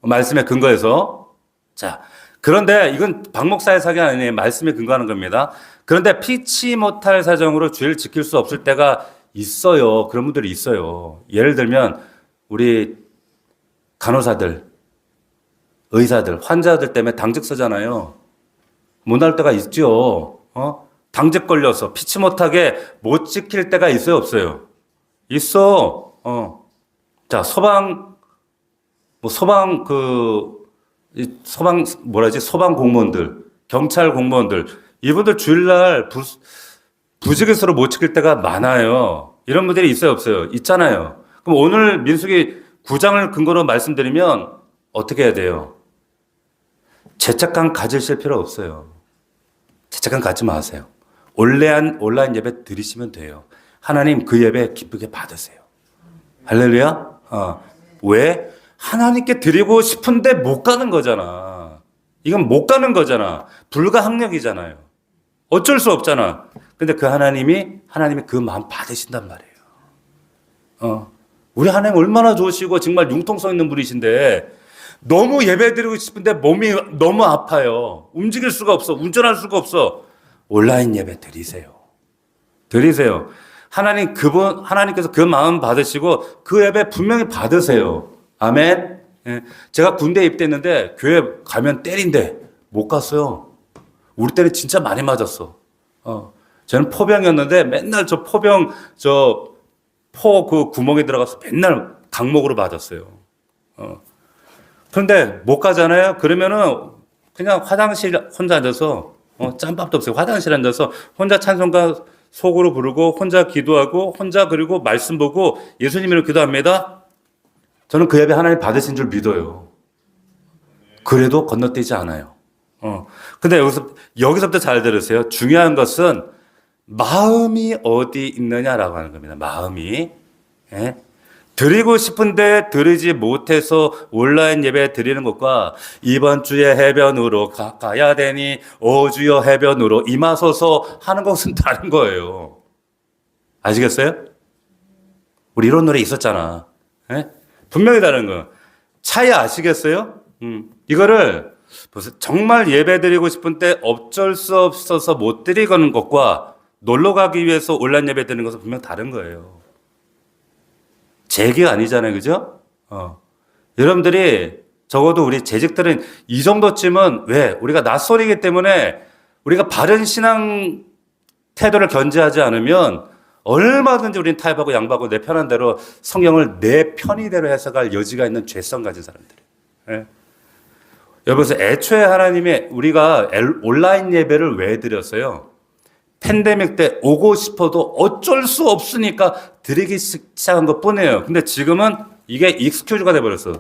말씀에 근거해서. 자, 그런데 이건 박 목사의 사견이 아니에요. 말씀에 근거하는 겁니다. 그런데 피치 못할 사정으로 주일 지킬 수 없을 때가 있어요. 그런 분들이 있어요. 예를 들면 우리 간호사들, 의사들, 환자들 때문에 당직 서잖아요. 못 나올 때가 있죠. 당직 걸려서 피치 못하게 못 지킬 때가 있어요, 없어요? 있어. 자, 소방 공무원들, 경찰 공무원들, 이분들 주일날 부직에서로 못 지킬 때가 많아요. 이런 분들이 있어요, 없어요? 있잖아요. 그럼 오늘 민수기 9장을 근거로 말씀드리면 어떻게 해야 돼요? 죄책감 가지실 필요 없어요. 죄책감 갖지 마세요. 온라인 예배 드리시면 돼요. 하나님 그 예배 기쁘게 받으세요. 할렐루야. 왜? 하나님께 드리고 싶은데 못 가는 거잖아. 이건 못 가는 거잖아. 불가항력이잖아요. 어쩔 수 없잖아. 근데 그 하나님이 그 마음 받으신단 말이에요. 우리 하나님 얼마나 좋으시고 정말 융통성 있는 분이신데 너무 예배드리고 싶은데 몸이 너무 아파요. 움직일 수가 없어. 운전할 수가 없어. 온라인 예배 드리세요. 드리세요. 하나님께서 그 마음 받으시고 그 예배 분명히 받으세요. 아멘. 예. 제가 군대 입대했는데 교회 가면 때린대. 못 갔어요. 우리 때는 진짜 많이 맞았어. 저는 포병이었는데 맨날 포 그 구멍에 들어가서 맨날 강목으로 맞았어요. 그런데 못 가잖아요. 그러면은 그냥 화장실 혼자 앉아서 짬밥도 없어요. 화장실 앉아서 혼자 찬송가 속으로 부르고 혼자 기도하고 혼자 그리고 말씀 보고 예수님으로 기도합니다. 저는 그 예배 하나님 받으신 줄 믿어요. 그래도 건너뛰지 않아요. 근데 여기서부터 잘 들으세요. 중요한 것은 마음이 어디 있느냐라고 하는 겁니다. 마음이. 예? 드리고 싶은데 드리지 못해서 온라인 예배 드리는 것과 이번 주에 해변으로 가야 되니 주여 해변으로 임하소서 하는 것은 다른 거예요. 아시겠어요? 우리 이런 노래 있었잖아. 예? 분명히 다른 거. 차이 아시겠어요? 이거를 정말 예배 드리고 싶은 때 어쩔 수 없어서 못 드리는 것과 놀러 가기 위해서 온라인 예배 드리는 것은 분명 다른 거예요. 제 얘기가 아니잖아요. 그죠? 여러분들이 적어도 우리 재직들은 이 정도쯤은 왜? 우리가 낯설이기 때문에 우리가 바른 신앙 태도를 견지하지 않으면 얼마든지 우리는 타협하고 양보하고 내 편한 대로 성경을 내 편의대로 해석할 여지가 있는 죄성 가진 사람들이에요. 예? 여보세요. 애초에 하나님이 우리가 온라인 예배를 왜 드렸어요? 팬데믹 때 오고 싶어도 어쩔 수 없으니까 드리기 시작한 것 뿐이에요. 근데 지금은 이게 익스큐즈가 돼버렸어.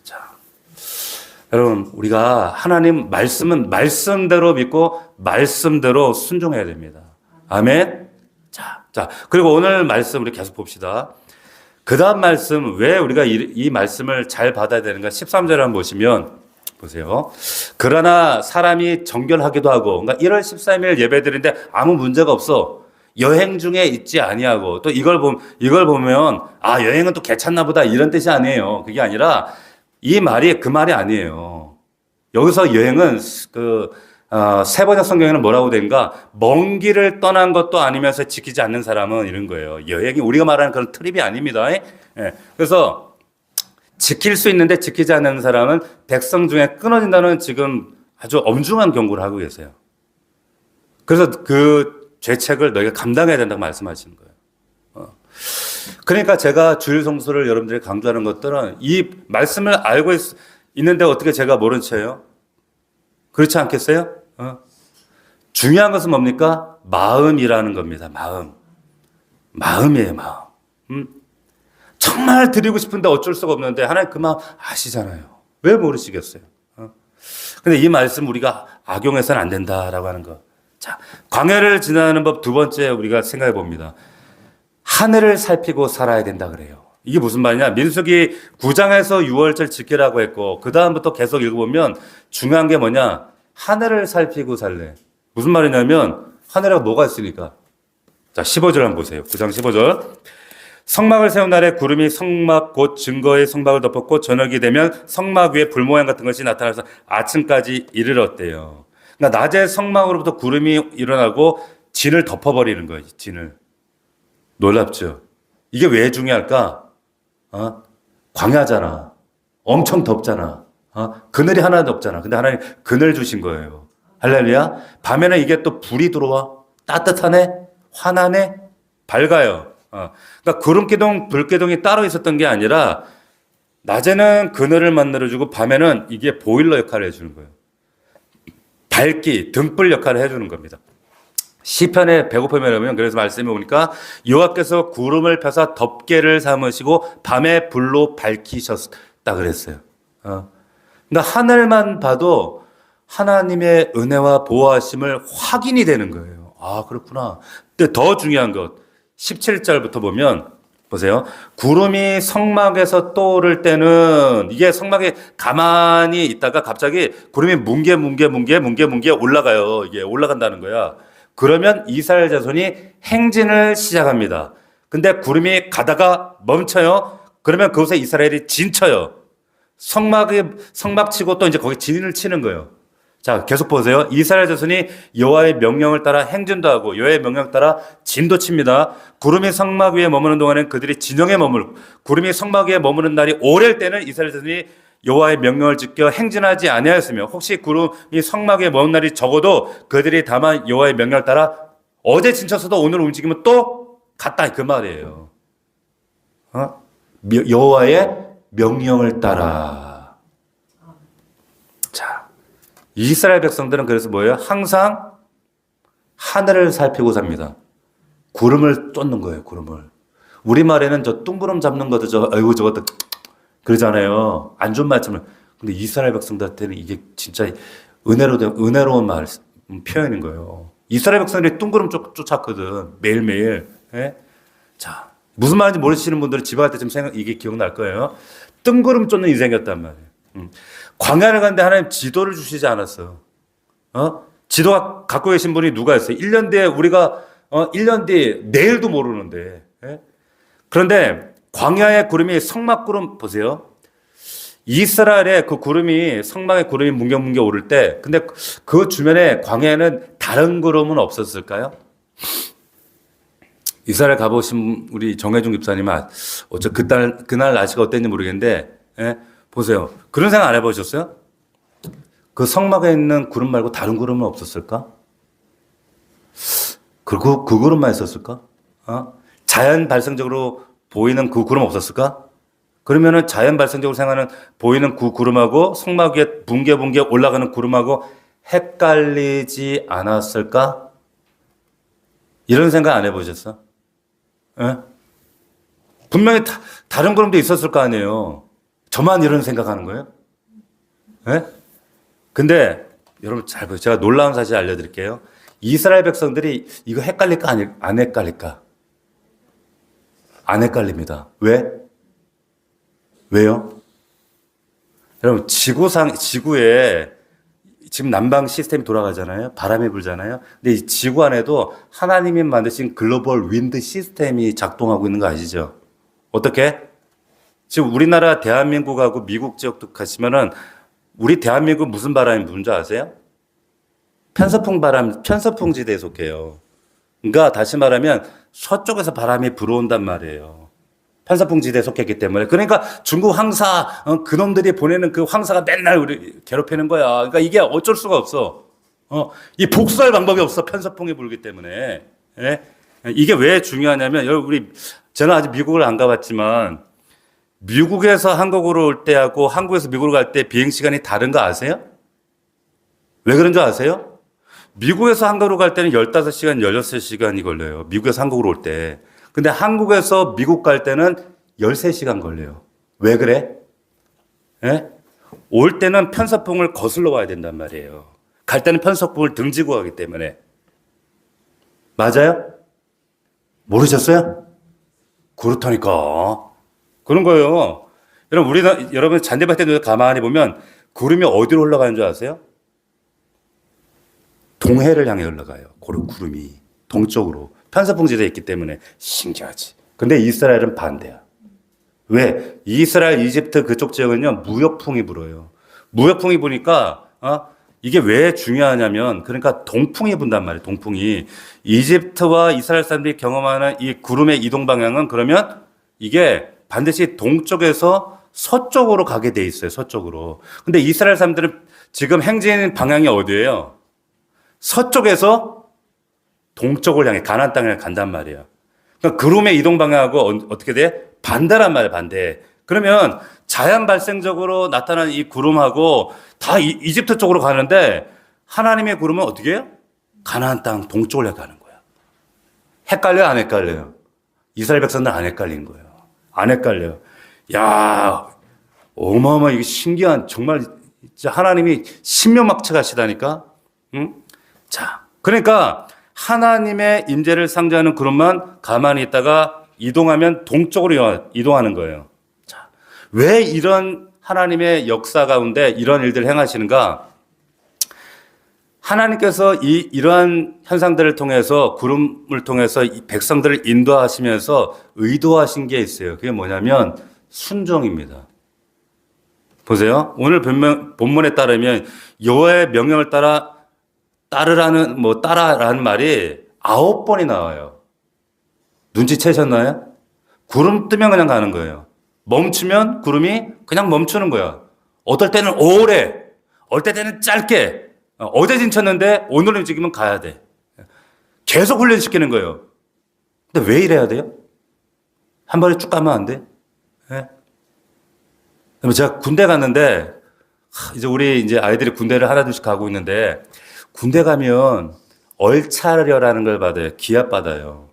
자, 여러분, 우리가 하나님 말씀은 말씀대로 믿고 말씀대로 순종해야 됩니다. 아멘. 자, 그리고 오늘 말씀 우리 계속 봅시다. 그 다음 말씀, 왜 우리가 이 말씀을 잘 받아야 되는가? 13절 한번 보시면, 보세요. 그러나 사람이 정결하기도 하고, 그러니까 1월 13일 예배드리는데 아무 문제가 없어. 여행 중에 있지 아니하고, 또 이걸 보면, 아, 여행은 또 괜찮나 보다, 이런 뜻이 아니에요. 그게 아니라, 이 말이 그 말이 아니에요. 여기서 여행은 세번역 성경에는 뭐라고 된가? 먼 길을 떠난 것도 아니면서 지키지 않는 사람은 이런 거예요. 여행이 우리가 말하는 그런 트립이 아닙니다. 예? 그래서 지킬 수 있는데 지키지 않는 사람은 백성 중에 끊어진다는 지금 아주 엄중한 경고를 하고 계세요. 그래서 그 죄책을 너희가 감당해야 된다고 말씀하시는 거예요. 그러니까 제가 주일 성수를 여러분들이 강조하는 것들은 이 말씀을 알고 있는데 어떻게 제가 모른 채요? 그렇지 않겠어요? 중요한 것은 뭡니까? 마음이라는 겁니다. 마음이에요, 마음. 정말 드리고 싶은데 어쩔 수가 없는데 하나님 그 마음 아시잖아요. 왜 모르시겠어요? 근데 이 말씀 우리가 악용해서는 안 된다라고 하는 거. 자, 광야를 지나는 법 두 번째 우리가 생각해 봅니다. 하늘을 살피고 살아야 된다 그래요. 이게 무슨 말이냐? 민수기 9장에서 6월절 지키라고 했고 그 다음부터 계속 읽어보면 중요한 게 뭐냐? 하늘을 살피고 살래. 무슨 말이냐면 하늘에 뭐가 있으니까. 자, 15절 한번 보세요. 9장 15절. 성막을 세운 날에 구름이 성막 곧 증거의 성막을 덮었고 저녁이 되면 성막 위에 불 모양 같은 것이 나타나서 아침까지 이르렀대요. 그러니까 낮에 성막으로부터 구름이 일어나고 진을 덮어버리는 거예요. 진을. 놀랍죠? 이게 왜 중요할까? 광야잖아. 엄청 덥잖아. 그늘이 하나도 없잖아. 근데 하나님 그늘 주신 거예요. 할렐루야. 밤에는 이게 또 불이 들어와. 따뜻하네. 환하네. 밝아요. 그러니까 구름기둥, 불기둥이 따로 있었던 게 아니라 낮에는 그늘을 만들어주고 밤에는 이게 보일러 역할을 해주는 거예요. 밝기, 등불 역할을 해주는 겁니다. 시편에 배고픔에 보면 그래서 말씀이 오니까 여호와께서 구름을 펴사 덮개를 삼으시고 밤에 불로 밝히셨다 그랬어요. 그러니까 하늘만 봐도 하나님의 은혜와 보호하심을 확인이 되는 거예요. 아, 그렇구나. 근데 더 중요한 것 17절부터 보면 보세요. 구름이 성막에서 떠오를 때는 이게 성막에 가만히 있다가 갑자기 구름이 뭉게 올라가요. 이게 올라간다는 거야. 그러면 이스라엘 자손이 행진을 시작합니다. 근데 구름이 가다가 멈춰요. 그러면 그곳에 이스라엘이 진쳐요. 성막 치고 또 이제 거기 진을 치는 거예요. 자, 계속 보세요. 이스라엘 자손이 여호와의 명령을 따라 행진도 하고 여호와의 명령 따라 진도 칩니다. 구름이 성막 위에 머무는 동안엔 그들이 진영에 머물고 구름이 성막 위에 머무는 날이 오랠 때는 이스라엘 자손이 여호와의 명령을 지켜 행진하지 아니하였으며 혹시 구름이 성막 위에 머무는 날이 적어도 그들이 다만 여호와의 명령을 따라 어제 진쳤어도 오늘 움직이면 또 갔다 그 말이에요. 여호와의 명령을 따라. 자, 이스라엘 백성들은 그래서 뭐예요? 항상 하늘을 살피고 삽니다. 구름을 쫓는 거예요, 구름을. 우리말에는 저 뚱구름 잡는 것도 아이고 저것도 그러잖아요. 안 좋은 말씀을. 근데 이스라엘 백성들한테는 이게 진짜 은혜로운 말, 표현인 거예요. 이스라엘 백성들이 뚱구름 쫓았거든. 매일매일. 예? 자, 무슨 말인지 모르시는 분들은 집에 갈 때쯤 이게 기억날 거예요. 뜬구름 쫓는 인생이었단 말이에요. 광야를 갔는데 하나님 지도를 주시지 않았어. 지도가 갖고 계신 분이 누가 있어요? 1년 뒤에 우리가 1년 뒤에 내일도 모르는데. 예? 그런데 광야의 구름이 성막구름 보세요. 이스라엘의 그 구름이 성막의 구름이 뭉게뭉게 오를 때 근데 그 주변에 광야에는 다른 구름은 없었을까요? 이스라엘 가보신 우리 정혜중 집사님은 어째 그날 날씨가 어땠는지 모르겠는데 예? 보세요. 그런 생각 안 해보셨어요? 그 성막에 있는 구름 말고 다른 구름은 없었을까? 그 구름만 있었을까? 자연 발생적으로 보이는 그 구름 없었을까? 그러면은 자연 발생적으로 생각하는 보이는 구름하고 성막 위에 붕괴 올라가는 구름하고 헷갈리지 않았을까? 이런 생각 안 해보셨어? 예? 분명히 다른 구름도 있었을 거 아니에요. 저만 이런 생각하는 거예요? 예? 근데 여러분 잘 보세요. 제가 놀라운 사실 알려드릴게요. 이스라엘 백성들이 이거 헷갈릴까 안 헷갈릴까? 안 헷갈립니다. 왜? 왜요? 여러분 지구에 지금 난방 시스템이 돌아가잖아요. 바람이 불잖아요. 근데 이 지구 안에도 하나님이 만드신 글로벌 윈드 시스템이 작동하고 있는 거 아시죠? 어떻게? 지금 우리나라 대한민국하고 미국 지역도 가시면은 우리 대한민국 무슨 바람이 부는 줄 아세요? 편서풍 지대에 속해요. 그러니까 다시 말하면 서쪽에서 바람이 불어온단 말이에요. 편서풍 지대에 속했기 때문에. 그러니까 중국 황사, 그놈들이 보내는 그 황사가 맨날 우리 괴롭히는 거야. 그러니까 이게 어쩔 수가 없어. 이 복수할 방법이 없어. 편서풍이 불기 때문에. 예? 이게 왜 중요하냐면, 저는 아직 미국을 안 가봤지만, 미국에서 한국으로 올 때하고 한국에서 미국으로 갈 때 비행 시간이 다른 거 아세요? 왜 그런 줄 아세요? 미국에서 한국으로 갈 때는 15시간, 16시간이 걸려요. 미국에서 한국으로 올 때. 근데 한국에서 미국 갈 때는 13시간 걸려요. 왜 그래? 예? 올 때는 편서풍을 거슬러 와야 된단 말이에요. 갈 때는 편서풍을 등지고 가기 때문에. 맞아요? 모르셨어요? 그렇다니까. 그런 거예요. 여러분 잔디밭에 누워 가만히 보면 구름이 어디로 올라가는 줄 아세요? 동해를 향해 올라가요. 구름이 동쪽으로 편서풍지대에 있기 때문에 신기하지. 근데 이스라엘은 반대야. 왜? 이스라엘, 이집트 그쪽 지역은요 무역풍이 불어요. 무역풍이 부니까 이게 왜 중요하냐면 그러니까 동풍이 분단 말이에요. 동풍이 이집트와 이스라엘 사람들이 경험하는 이 구름의 이동 방향은 그러면 이게 반드시 동쪽에서 서쪽으로 가게 돼 있어요. 서쪽으로. 근데 이스라엘 사람들은 지금 행진 방향이 어디예요? 서쪽에서 동쪽을 향해 가나안 땅을 간단 말이에요. 그러니까 구름의 이동 방향하고 어떻게 돼? 반대란 말이에요. 반대. 그러면 자연 발생적으로 나타나는 이 구름하고 다 이집트 쪽으로 가는데 하나님의 구름은 어떻게 해요? 가나안 땅 동쪽을 향해 가는 거야. 헷갈려요? 안 헷갈려요? 이스라엘 백성들 안 헷갈린 거예요. 안 헷갈려요. 야, 어마어마 이게 신기한 정말 하나님이 신묘막측하시다니까. 응? 자, 그러니까 하나님의 임재를 상징하는 구름만 가만히 있다가 이동하면 동쪽으로 이동하는 거예요. 자, 왜 이런 하나님의 역사 가운데 이런 일들을 행하시는가? 하나님께서 이러한 현상들을 통해서 구름을 통해서 이 백성들을 인도하시면서 의도하신 게 있어요. 그게 뭐냐면 순종입니다. 보세요. 오늘 본문에 따르면 여호와의 명령을 따라라는 말이 9번이 나와요. 눈치채셨나요? 구름 뜨면 그냥 가는 거예요. 멈추면 구름이 그냥 멈추는 거야. 어떨 때는 오래, 어떨 때는 짧게. 어제 진쳤는데 오늘 움직이면 가야 돼. 계속 훈련시키는 거예요. 근데 왜 이래야 돼요? 한 번에 쭉 가면 안 돼? 네? 제가 군대 갔는데, 이제 아이들이 군대를 하나둘씩 가고 있는데, 군대 가면 얼차려라는 걸 받아요. 기합 받아요.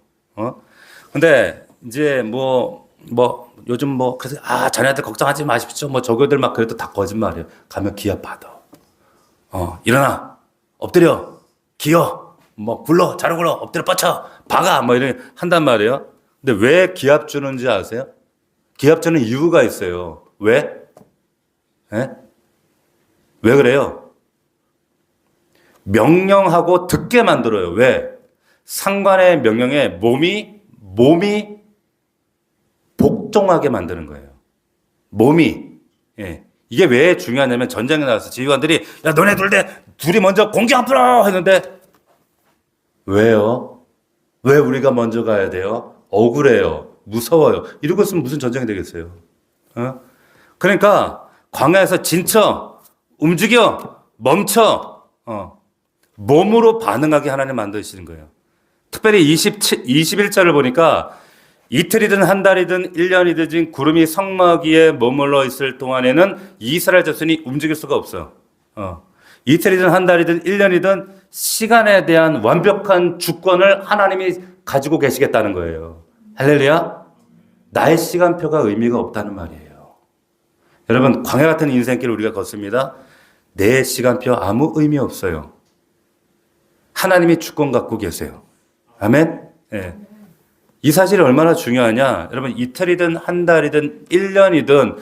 근데 이제 요즘 그래서 자네한테 걱정하지 마십시오. 저거들 막 그래도 다 거짓말이에요. 가면 기합 받아. 일어나, 엎드려, 기어, 굴러, 자루 굴러, 엎드려 뻗쳐, 박아, 이런 한단 말이에요. 근데 왜 기합 주는지 아세요? 기합 주는 이유가 있어요. 왜? 예? 왜 그래요? 명령하고 듣게 만들어요. 왜? 상관의 명령에 몸이 복종하게 만드는 거예요. 몸이. 예. 이게 왜 중요하냐면 전쟁에 나가서 지휘관들이 야 너네 둘이 먼저 공격 앞으로 했는데 왜요? 왜 우리가 먼저 가야 돼요? 억울해요. 무서워요. 이러고 있으면 무슨 전쟁이 되겠어요? 그러니까 광야에서 진쳐, 움직여, 멈춰, 몸으로 반응하게 하나님 만드시는 거예요. 특별히 21절을 보니까 이틀이든 한 달이든 1년이든 구름이 성막위에 머물러 있을 동안에는 이스라엘 자손이 움직일 수가 없어요. 이틀이든 한 달이든 1년이든 시간에 대한 완벽한 주권을 하나님이 가지고 계시겠다는 거예요. 할렐루야. 나의 시간표가 의미가 없다는 말이에요. 여러분, 광야 같은 인생길을 우리가 걷습니다. 내 시간표 아무 의미 없어요. 하나님이 주권 갖고 계세요. 아멘. 네. 이 사실이 얼마나 중요하냐. 여러분, 이틀이든 한 달이든 1년이든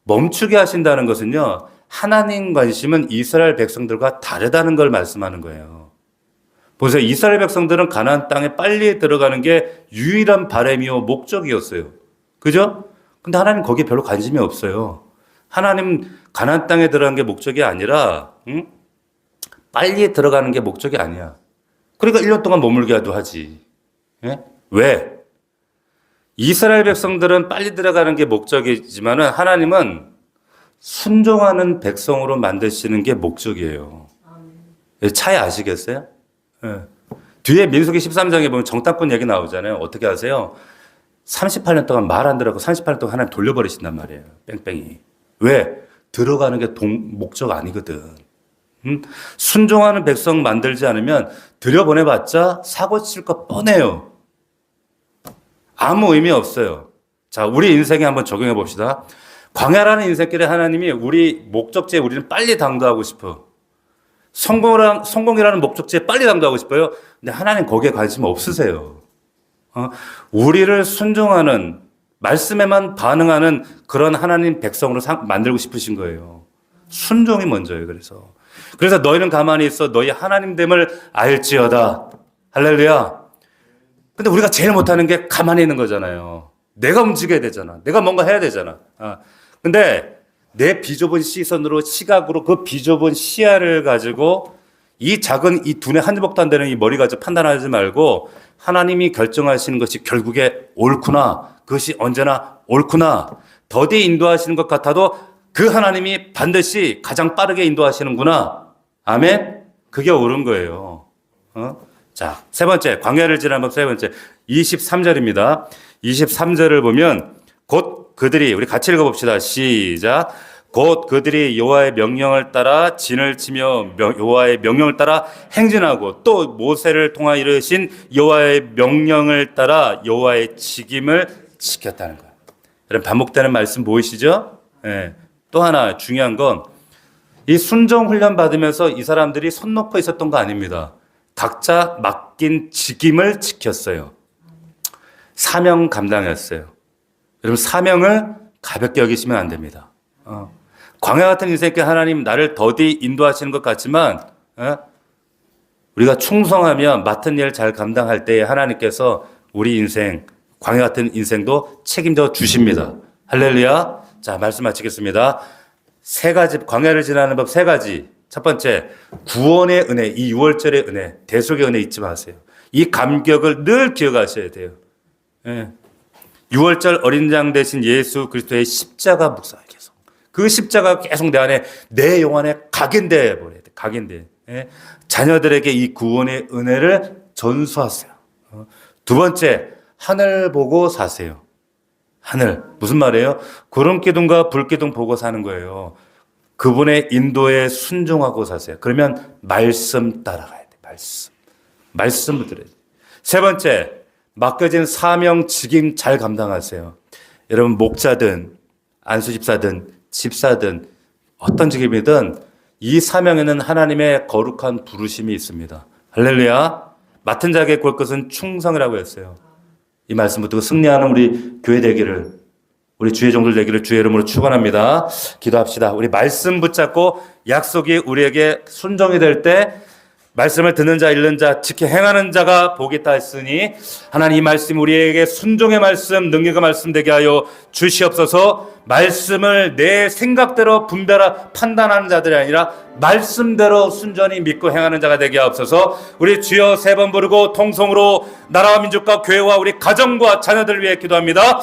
멈추게 하신다는 것은요, 하나님 관심은 이스라엘 백성들과 다르다는 걸 말씀하는 거예요. 보세요. 이스라엘 백성들은 가나안 땅에 빨리 들어가는 게 유일한 바람이요 목적이었어요. 그죠? 근데 하나님 거기에 별로 관심이 없어요. 하나님 가나안 땅에 들어가는 게 목적이 아니라 빨리 들어가는 게 목적이 아니야. 그러니까 1년 동안 머물게 하지. 예? 왜? 이스라엘 백성들은 빨리 들어가는 게 목적이지만은 하나님은 순종하는 백성으로 만드시는 게 목적이에요. 차이 아시겠어요? 예. 뒤에 민수기 13장에 보면 정탐꾼 얘기 나오잖아요. 어떻게 하세요? 38년 동안 말 안 들어가고 38년 동안 하나님 돌려버리신단 말이에요. 뺑뺑이. 왜? 들어가는 게 목적 아니거든. 순종하는 백성 만들지 않으면 들여보내봤자 사고 칠 거 뻔해요. 아무 의미 없어요. 자, 우리 인생에 한번 적용해 봅시다. 광야라는 인생길에 하나님이 우리 목적지에 우리는 빨리 당도하고 싶어. 성공이라는 목적지에 빨리 당도하고 싶어요. 근데 하나님 거기에 관심 없으세요. 우리를 순종하는, 말씀에만 반응하는 그런 하나님 백성으로 만들고 싶으신 거예요. 순종이 먼저예요. 그래서 너희는 가만히 있어 너희 하나님됨을 알지어다. 할렐루야. 근데 우리가 제일 못하는 게 가만히 있는 거잖아요. 내가 움직여야 되잖아. 내가 뭔가 해야 되잖아. 근데 내 비좁은 시각으로 그 비좁은 시야를 가지고 이 작은 이 두뇌 한 주먹도 안 되는 이 머리 가지고 판단하지 말고 하나님이 결정하시는 것이 결국에 옳구나. 그것이 언제나 옳구나. 더디 인도하시는 것 같아도 그 하나님이 반드시 가장 빠르게 인도하시는구나. 아멘? 그게 옳은 거예요. 자, 세 번째, 광야를 지나는 법 세 번째, 23절입니다. 23절을 보면 곧 그들이, 우리 같이 읽어봅시다. 시작. 곧 그들이 여호와의 명령을 따라 진을 치며 여호와의 명령을 따라 행진하고 또 모세를 통하여 이르신 여호와의 명령을 따라 여호와의 직임을 지켰다는 거예요. 여러분, 반복되는 말씀 보이시죠? 네. 또 하나 중요한 건 이 순종 훈련 받으면서 이 사람들이 손 놓고 있었던 거 아닙니다. 각자 맡긴 직임을 지켰어요. 사명 감당했어요. 여러분, 사명을 가볍게 여기시면 안 됩니다. 광야 같은 인생께 하나님 나를 더디 인도하시는 것 같지만 우리가 충성하면 맡은 일 잘 감당할 때에 하나님께서 우리 인생, 광야 같은 인생도 책임져 주십니다. 할렐루야. 자, 말씀 마치겠습니다. 세 가지, 광야를 지나는 법 세 가지. 첫 번째, 구원의 은혜, 이 6월절의 은혜, 대속의 은혜 잊지 마세요. 이 감격을 늘 기억하셔야 돼요. 6월절 어린 양 대신 예수 그리스도의 십자가 묵상 계속. 그 십자가 계속 내 안에, 내 영혼에 각인돼 버려야 돼. 각인돼. 자녀들에게 이 구원의 은혜를 전수하세요. 두 번째, 하늘 보고 사세요. 하늘. 무슨 말이에요? 구름 기둥과 불 기둥 보고 사는 거예요. 그분의 인도에 순종하고 사세요. 그러면 말씀 따라가야 돼. 말씀을 들어야 돼. 세 번째, 맡겨진 사명 직임 잘 감당하세요. 여러분, 목자든 안수집사든 집사든 어떤 직임이든 이 사명에는 하나님의 거룩한 부르심이 있습니다. 할렐루야. 맡은 자에게 볼 것은 충성이라고 했어요. 이 말씀 붙들고 승리하는 우리 교회 되기를, 우리 주의 종들 되기를 주의 이름으로 축원합니다. 기도합시다. 우리 말씀 붙잡고 약속이 우리에게 순종이 될 때 말씀을 듣는 자, 읽는 자, 지켜 행하는 자가 복이 있다 했으니 하나님 이 말씀 우리에게 순종의 말씀, 능력의 말씀 되게 하여 주시옵소서. 말씀을 내 생각대로 판단하는 자들이 아니라 말씀대로 순전히 믿고 행하는 자가 되게 하옵소서. 우리 주여 세 번 부르고 통성으로 나라와 민족과 교회와 우리 가정과 자녀들을 위해 기도합니다.